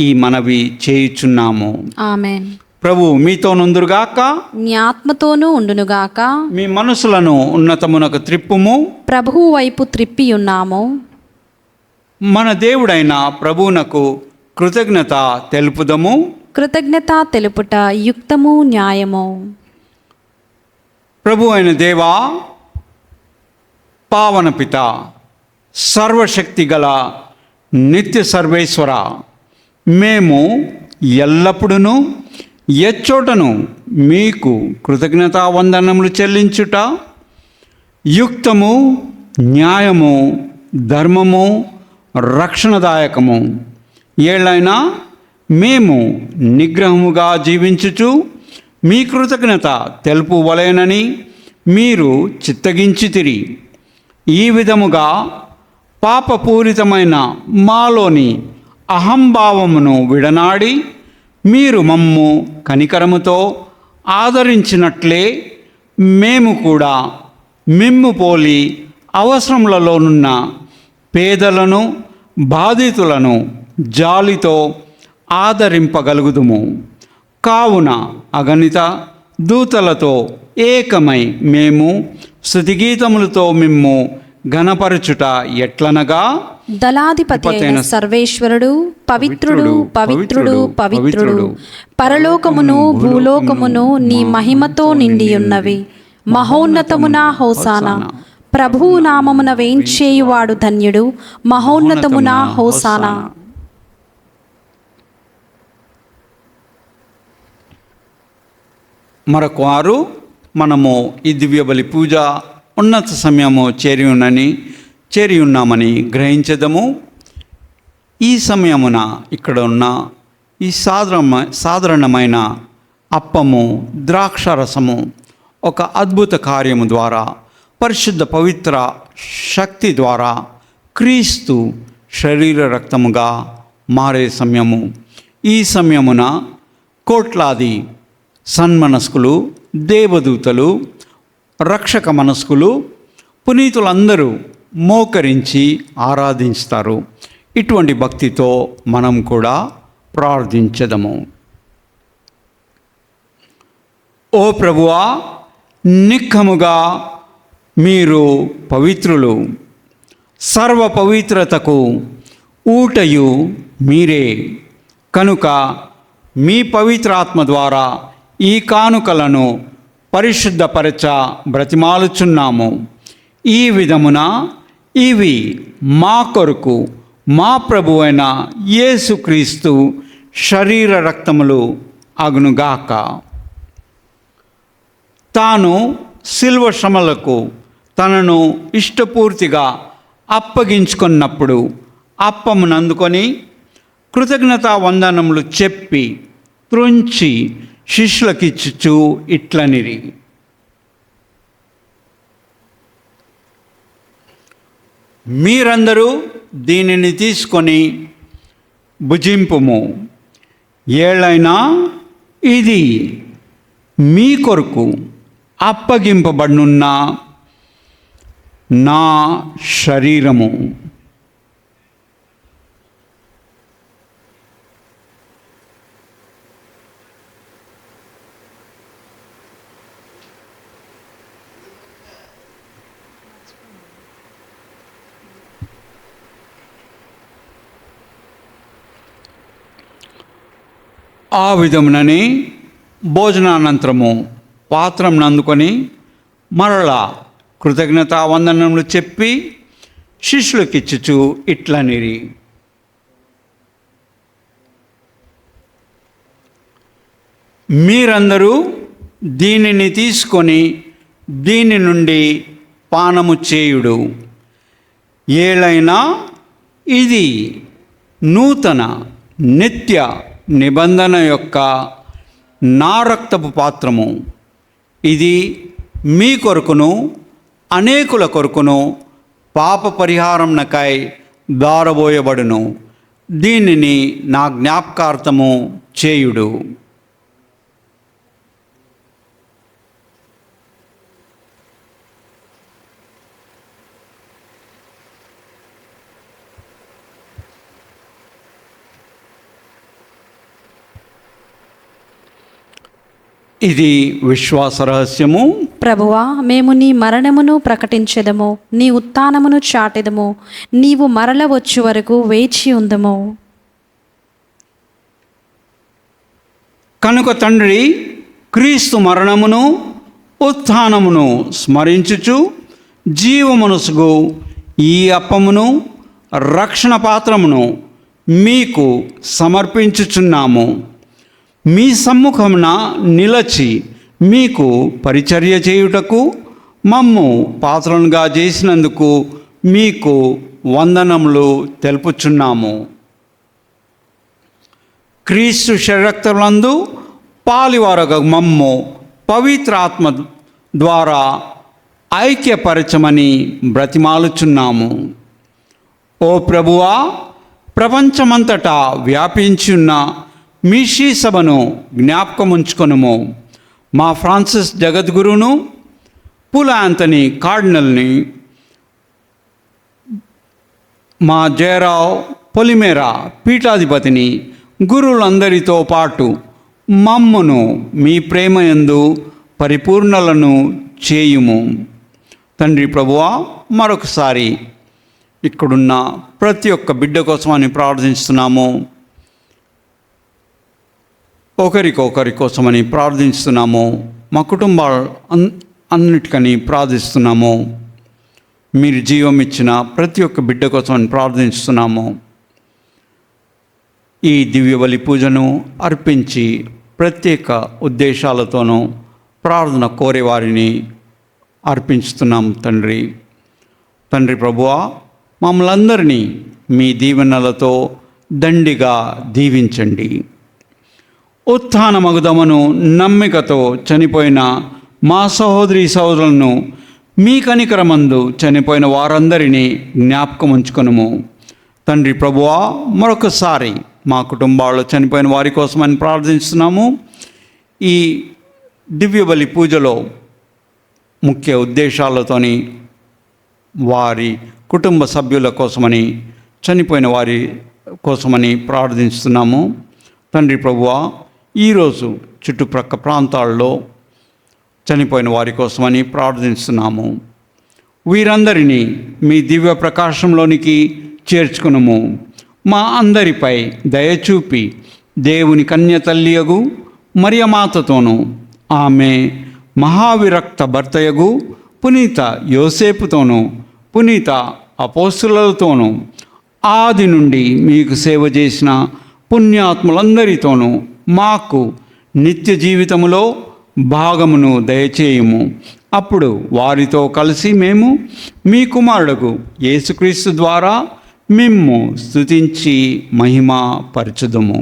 ఈ మనవి చేయుచున్నాము. ఆమేన్. ప్రభు మీతో నుందురుగాక, నీ ఆత్మతోనూ ఉండునుగాక. మీ మనసులను ఉన్నతమునకు త్రిప్పుము. ప్రభువు వైపు త్రిప్పి ఉన్నాము. మన దేవుడైన ప్రభువునకు కృతజ్ఞత తెలుపుదము. కృతజ్ఞత తెలుపుట యుక్తము, న్యాయము. ప్రభు అయిన దేవా, పావన పిత, సర్వశక్తి గల నిత్య సర్వేశ్వర, మేము ఎల్లప్పుడూ ఎచ్చోటను మీకు కృతజ్ఞతా వందనములు చెల్లించుట యుక్తము, న్యాయము, ధర్మము, రక్షణదాయకము. ఏళ్ళైనా మేము నిగ్రహముగా జీవించుచు మీ కృతజ్ఞత తెలుపువలెనని మీరు చిత్తగించితిరి. ఈ విధముగా పాపపూరితమైన మాలోని అహంభావమును విడనాడి మీరు మమ్ము కనికరముతో ఆదరించినట్లే మేము కూడా మిమ్ము పోలి అవసరములలోనున్న పేదలను, బాధితులను జాలితో ఆదరింపగలుగుదుము. కావున అగణిత దూతలతో ఏకమై మేము స్తుతిగీతములతో మిమ్ము ఘనపరచుట ఎట్లనగా, దళాధిపతి అయిన సర్వేశ్వరుడు పవిత్రుడు, పవిత్రుడు, పవిత్రుడు, పరలోకమును భూలోకమును నీ మహిమతో నిండియున్నవి. మహోన్నతమున హోసానా. ప్రభువు నామమున వేంచేయువాడు ధన్యుడు. మహోన్నతమున హోసానా. మరొక వారు మనము ఈ దివ్య బలి పూజ ఉన్నత సమయము చేరి ఉన్నామని గ్రహించదము. ఈ సమయమున ఇక్కడ ఉన్న ఈ సాధారణమైన అప్పము, ద్రాక్షరసము ఒక అద్భుత కార్యము ద్వారా, పరిశుద్ధ పవిత్ర శక్తి ద్వారా క్రీస్తు శరీర రక్తముగా మారే సమయము. ఈ సమయమున కోట్లాది సన్మనస్కులు, దేవదూతలు, రక్షక మనస్కులు, పునీతులందరూ మోకరించి ఆరాధిస్తారు. ఇటువంటి భక్తితో మనం కూడా ప్రార్థించదము. ఓ ప్రభువా, నిక్కముగా మీరు పవిత్రులు, సర్వ పవిత్రతకు ఊటయు మీరే కనుక మీ పవిత్రాత్మ ద్వారా ఈ కానుకలను పరిశుద్ధపరచ బ్రతిమాలుచున్నాము. ఈ విధమున ఇవి మా కొరకు మా ప్రభు అయిన యేసుక్రీస్తు శరీర రక్తములు అగునుగాక. తాను శిల్వ శ్రమలకు తనను ఇష్టపూర్తిగా అప్పగించుకున్నప్పుడు అప్పమును అందుకొని కృతజ్ఞతా వందనములు చెప్పి త్రుంచి శిష్యులకిచ్చుచు ఇట్లనిరి, మీరందరూ దీనిని తీసుకొని భుజింపుము. ఏలైనా ఇది మీ కొరకు అప్పగింపబడినున్న నా శరీరము. ఆ విధమునని భోజనానంతరము పాత్రను అందుకొని మరలా కృతజ్ఞతా వందనములు చెప్పి శిష్యులకిచ్చుచు ఇట్లనిరి, మీరందరూ దీనిని తీసుకొని దీని నుండి పానము చేయుడు. ఏలైనా ఇది నూతన నిత్య నిబంధన యొక్క నా రక్తపు పాత్రము. ఇది మీ కొరకును అనేకుల కొరకును పాప పరిహారంనకై దారబోయబడును. దీనిని నా జ్ఞాపకార్థము చేయుడు. ఇది విశ్వాస రహస్యము. ప్రభువా, మేము నీ మరణమును ప్రకటించెదము, నీ ఉత్థానమును చాటెదము. నీవు మరల వచ్చు వరకు వేచి ఉందము. కనుక తండ్రి, క్రీస్తు మరణమును ఉత్థానమును స్మరించుచు జీవమనసుగు ఈ అప్పమును రక్షణ పాత్రమును మీకు సమర్పించుచున్నాము. మీ సమ్ముఖమున నిలచి మీకు పరిచర్య చేయుటకు మమ్ము పాత్రలుగా చేసినందుకు మీకు వందనములు తెలుపుచున్నాము. క్రీస్తు శరీరక్తములందు పాలివారగ మమ్ము పవిత్రాత్మ ద్వారా ఐక్యపరచమని బ్రతిమాలుచున్నాము. ఓ ప్రభువా, ప్రపంచమంతటా వ్యాపించున్న మీ శ్రీ సభను జ్ఞాపకముంచుకొనుము. మా ఫ్రాన్సిస్ జగద్గురును, పుల యాంథనీ కార్డినల్ని, మా జయరావ్ పొలిమేరా పీఠాధిపతిని, గురువులందరితో పాటు మమ్మును మీ ప్రేమయందు పరిపూర్ణలను చేయుము. తండ్రి ప్రభువా, మరొకసారి ఇక్కడున్న ప్రతి ఒక్క బిడ్డ కోసమని ప్రార్థిస్తున్నాము. ఒకరికొకరి కోసమని ప్రార్థిస్తున్నాము. మా కుటుంబాలు అన్నిటికని ప్రార్థిస్తున్నాము. మీరు జీవం ఇచ్చిన ప్రతి ఒక్క బిడ్డ కోసమని ప్రార్థిస్తున్నాము. ఈ దివ్య బలి పూజను అర్పించి ప్రత్యేక ఉద్దేశాలతోనూ ప్రార్థన కోరేవారిని అర్పించుతున్నాం. తండ్రి ప్రభువా, మమ్మల్ందరినీ మీ దీవెనలతో దండిగా దీవించండి. ఉత్థానమగుదమను నమ్మికతో చనిపోయిన మా సహోదరి సహోదరులను మీ కనికరమందు చనిపోయిన వారందరినీ జ్ఞాపకం ఉంచుకొనుము. తండ్రి ప్రభువా, మరొకసారి మా కుటుంబాల్లో చనిపోయిన వారి కోసమని ప్రార్థిస్తున్నాము. ఈ దివ్య బలి పూజలో ముఖ్య ఉద్దేశాలతోని వారి కుటుంబ సభ్యుల కోసమని, చనిపోయిన వారి కోసమని ప్రార్థిస్తున్నాము. తండ్రి ప్రభువా, ఈరోజు చుట్టుప్రక్క ప్రాంతాల్లో చనిపోయిన వారి కోసమని ప్రార్థిస్తున్నాము. వీరందరినీ మీ దివ్య ప్రకాశంలోనికి చేర్చుకునుము. మా అందరిపై దయచూపి దేవుని కన్య తల్లియగు మరియమాతతోనూ, ఆమె మహావిరక్త భర్తయగు పునీత యోసేపుతోనూ, పునీత అపోస్తులతోనూ, ఆది నుండి మీకు సేవ చేసిన పుణ్యాత్ములందరితోనూ మాకు నిత్య జీవితములో భాగమును దయచేయుము. అప్పుడు వారితో కలిసి మేము మీ కుమారుడుకు యేసుక్రీస్తు ద్వారా మిమ్ము స్తుతించి మహిమ పరచుదుము.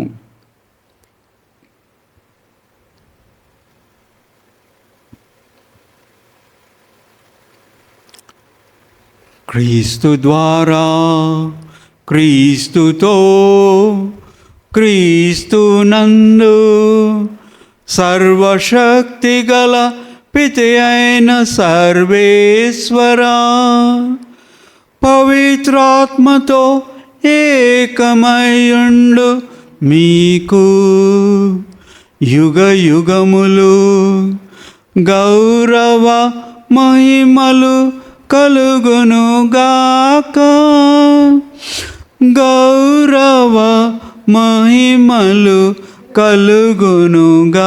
క్రీస్తు ద్వారా, క్రీస్తుతో, క్రీస్తునందు సర్వశక్తిగల పితి అయిన సర్వేశ్వరా, పవిత్రాత్మతో ఏకమయుండు మీకు యుగ యుగములు గౌరవ మహిమలు కలుగునుగాక. గౌరవ మహిమలు కలుగునుగాక.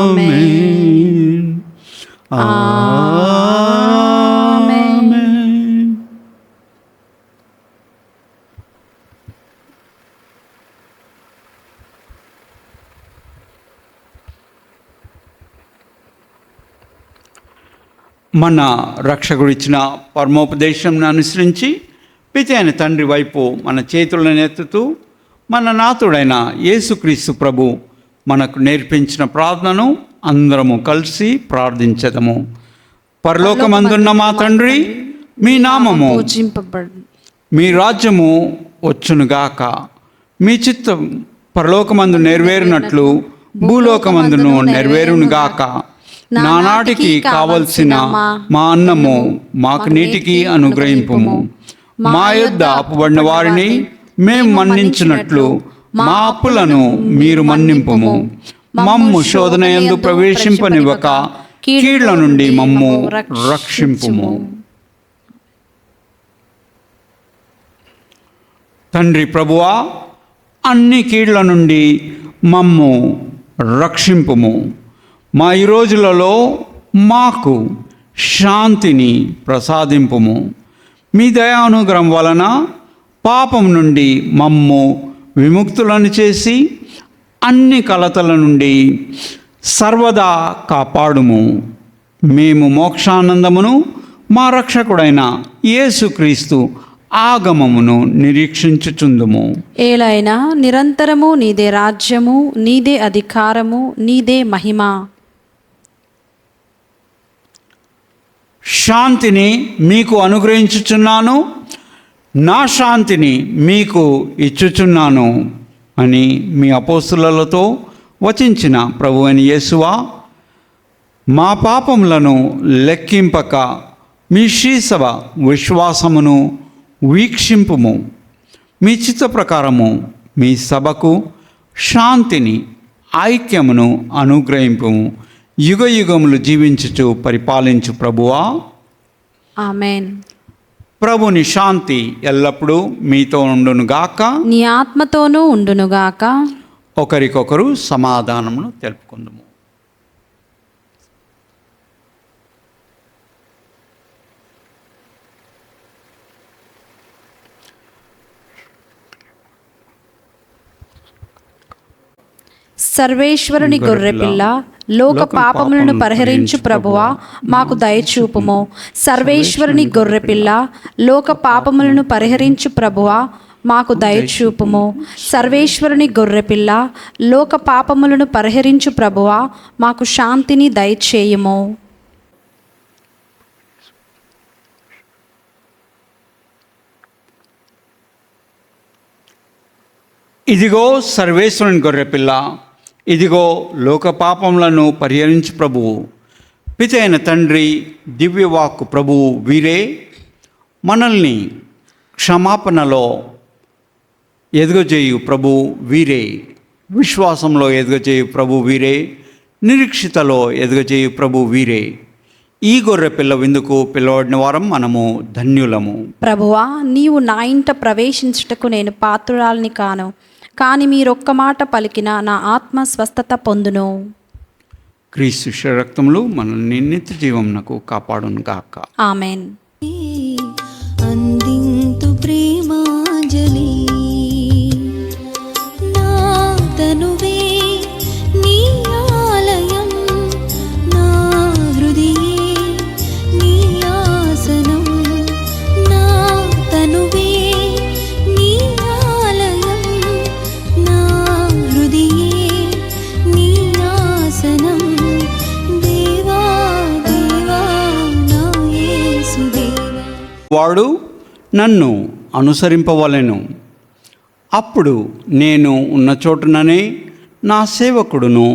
ఆమేన్. ఆమేన్. మన రక్షకుడిచ్చిన పరమోపదేశం అనుసరించి పితి అయిన తండ్రి వైపు మన చేతులను ఎత్తుతూ మన నాథుడైన యేసుక్రీస్తు ప్రభు మనకు నేర్పించిన ప్రార్థనను అందరము కలిసి ప్రార్థించదము. పరలోకమందున్న మా తండ్రి, మీ నామము పూజింపబడు, మీ రాజ్యము వచ్చునుగాక. మీ చిత్తం పరలోకమందు నెరవేరినట్లు భూలోకమందును నెరవేరునుగాక. నానాటికి కావలసిన మా అన్నము మాకు నీటికి అనుగ్రహింపుము. మా యొద్ద అప్పుబడిన వారిని మేము మన్నించినట్లు మా అప్పులను మీరు మన్నింపుము. మమ్ము శోధన యందు ప్రవేశింపనివ్వక కీళ్ల నుండి మమ్ము రక్షింపుము. తండ్రి ప్రభువా, అన్ని కీళ్ల నుండి మమ్ము రక్షింపుము. మా ఈ రోజులలో మాకు శాంతిని ప్రసాదింపుము. మీ దయానుగ్రహం వలన పాపం నుండి మమ్ము విముక్తులను చేసి అన్ని కలతల నుండి సర్వదా కాపాడుము. మేము మోక్షానందమును మా రక్షకుడైన యేసుక్రీస్తు ఆగమమును నిరీక్షించుచుందుము. ఏలైనా నిరంతరము నీదే రాజ్యము, నీదే అధికారము, నీదే మహిమ. శాంతిని మీకు అనుగ్రహించుచున్నాను, నా శాంతిని మీకు ఇచ్చుచున్నాను అని మీ అపోస్తులతో వచించిన ప్రభువైన యేసువా, మా పాపములను లెక్కింపక మీ శ్రీసభ విశ్వాసమును వీక్షింపుము. మీ చిత్త ప్రకారము మీ సభకు శాంతిని, ఐక్యమును అనుగ్రహింపుము. యుగ యుగములు జీవించుచు పరిపాలించు ప్రభువా, ఆమేన్. ప్రభుని శాంతి ఎల్లప్పుడూ మీతో ఉండునుగాక. నీ ఆత్మతోనూ ఉండునుగాక. ఒకరికొకరు సమాధానమును తెలుపుకుందుము. సర్వేశ్వరుని గొర్రెపిల్ల, లోక పాపములను పరిహరించు ప్రభువా, మాకు దయచూపుము. సర్వేశ్వరుని గొర్రెపిల్ల, లోక పాపములను పరిహరించు ప్రభువా, మాకు దయచూపుము. సర్వేశ్వరుని గొర్రెపిల్ల, లోక పాపములను పరిహరించు ప్రభువా, మాకు శాంతిని దయచేయుము. ఇదిగో సర్వేశ్వరుని గొర్రెపిల్ల, ఇదిగో లోక పాపములను పరిహరించు ప్రభువు. పిత అయిన తండ్రి దివ్యవాక్కు ప్రభువు వీరే. మనల్ని క్షమాపణలో ఎదుగజేయు ప్రభు వీరే. విశ్వాసంలో ఎదుగజేయు ప్రభు వీరే. నిరీక్షితలో ఎదుగజేయు ప్రభు వీరే. ఈ గొర్రె పిల్ల విందుకు పిలవడిన వారం మనము ధన్యులము. ప్రభువా, నీవు నా ఇంట ప్రవేశించుటకు నేను పాత్రురాలిని కాను, కానీ మీరొక్క మాట పలికిన నా ఆత్మ స్వస్థత పొందును. క్రీస్తు రక్తములు మనల్ని నిత్య జీవమునకు కాపాడును గాక. ఆమేన్. అందింతు ప్రేమాంజలి వాడు నన్ను అనుసరింపవలెను. అప్పుడు నేను ఉన్న చోటుననే నా సేవకుడును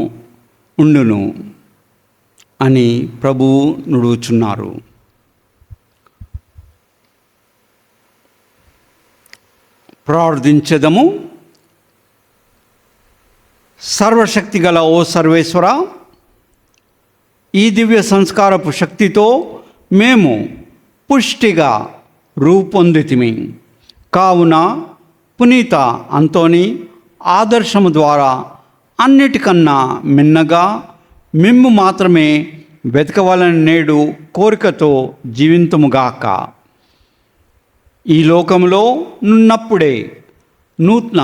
ఉండును అని ప్రభువు నుడుచున్నారు. ప్రార్థించెదము. సర్వశక్తిగల ఓ సర్వేశ్వర, ఈ దివ్య సంస్కారపు శక్తితో మేము పుష్టిగా రూపొందితిమి. కావున పునీత అంతోని ఆదర్శము ద్వారా అన్నిటికన్నా మిన్నగా మిమ్ము మాత్రమే వెతకవాలని నేడు కోరికతో జీవింతుముగాక. ఈ లోకంలో నున్నప్పుడే నూతన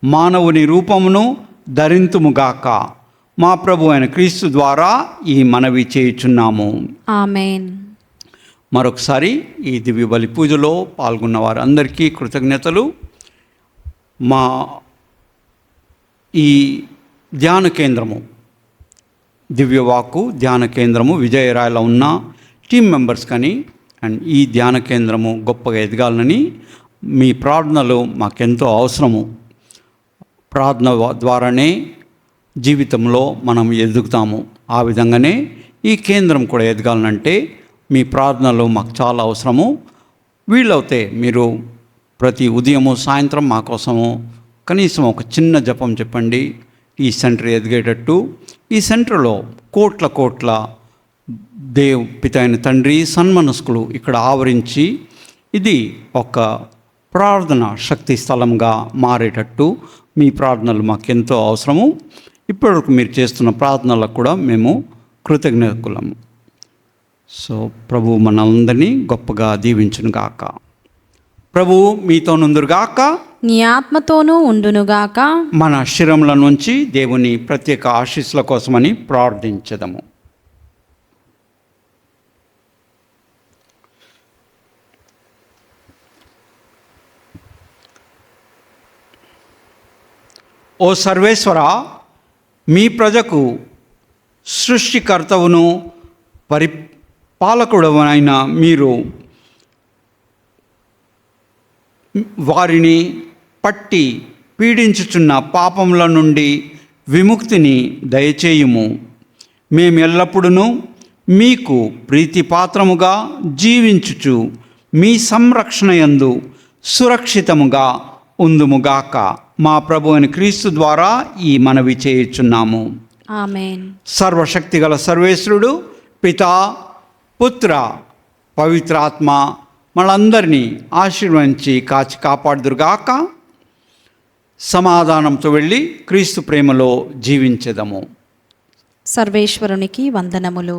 మానవుని రూపమును ధరింతుముగాక. మా ప్రభు అయిన క్రీస్తు ద్వారా ఈ మనవి చేయుచున్నాము. ఆమేన్. మరొకసారి ఈ దివ్య బలి పూజలో పాల్గొన్న వారందరికీ కృతజ్ఞతలు. మా ఈ ధ్యాన కేంద్రము, దివ్యవాకు ధ్యాన కేంద్రము విజయరాయలో ఉన్న టీం మెంబర్స్ కానీ అండ్ ఈ ధ్యాన కేంద్రము గొప్పగా ఎదగాలని మీ ప్రార్థనలు మాకెంతో అవసరము. ప్రార్థన ద్వారానే జీవితంలో మనం ఎదుగుతాము. ఆ విధంగానే ఈ కేంద్రం కూడా ఎదగాలంటే మీ ప్రార్థనలు మాకు చాలా అవసరము. వీలవుతే మీరు ప్రతి ఉదయము సాయంత్రం మా కోసము కనీసం ఒక చిన్న జపం చెప్పండి. ఈ సెంటర్ ఎదిగేటట్టు, ఈ సెంటర్లో కోట్ల పిత అయిన తండ్రి సన్మనస్కులు ఇక్కడ ఆవరించి ఇది ఒక ప్రార్థన శక్తి స్థలంగా మారేటట్టు మీ ప్రార్థనలు మాకెంతో అవసరము. ఇప్పటివరకు మీరు చేస్తున్న ప్రార్థనలకు కూడా మేము కృతజ్ఞతలము. సో ప్రభు మనందరినీ గొప్పగా దీవించునుగాక. ప్రభువు మీతో నుందురుగాక, నీ ఆత్మతోనూ ఉండునుగాక. మన శిరముల నుంచి దేవుని ప్రత్యేక ఆశీస్సుల కోసమని ప్రార్థించదము. ఓ సర్వేశ్వర, మీ ప్రజకు సృష్టికర్తవును పరిపాలకుడవైన మీరు వారిని పట్టి పీడించుచున్న పాపముల నుండి విముక్తిని దయచేయుము. మేమెల్లప్పుడూ మీకు ప్రీతిపాత్రముగా జీవించుచు మీ సంరక్షణ యందు సురక్షితముగా ఉందుముగాక. మా ప్రభు అయిన క్రీస్తు ద్వారా ఈ మనవి చేయుచున్నాము. ఆమేన్. సర్వశక్తిగల సర్వేశ్వరుడు పితా, పుత్ర, పవిత్రాత్మ మనందరినీ ఆశీర్వదించి కాచి కాపాడుదురుగాక. సమాధానంతో వెళ్ళి క్రీస్తు ప్రేమలో జీవించెదము. సర్వేశ్వరునికి వందనములు.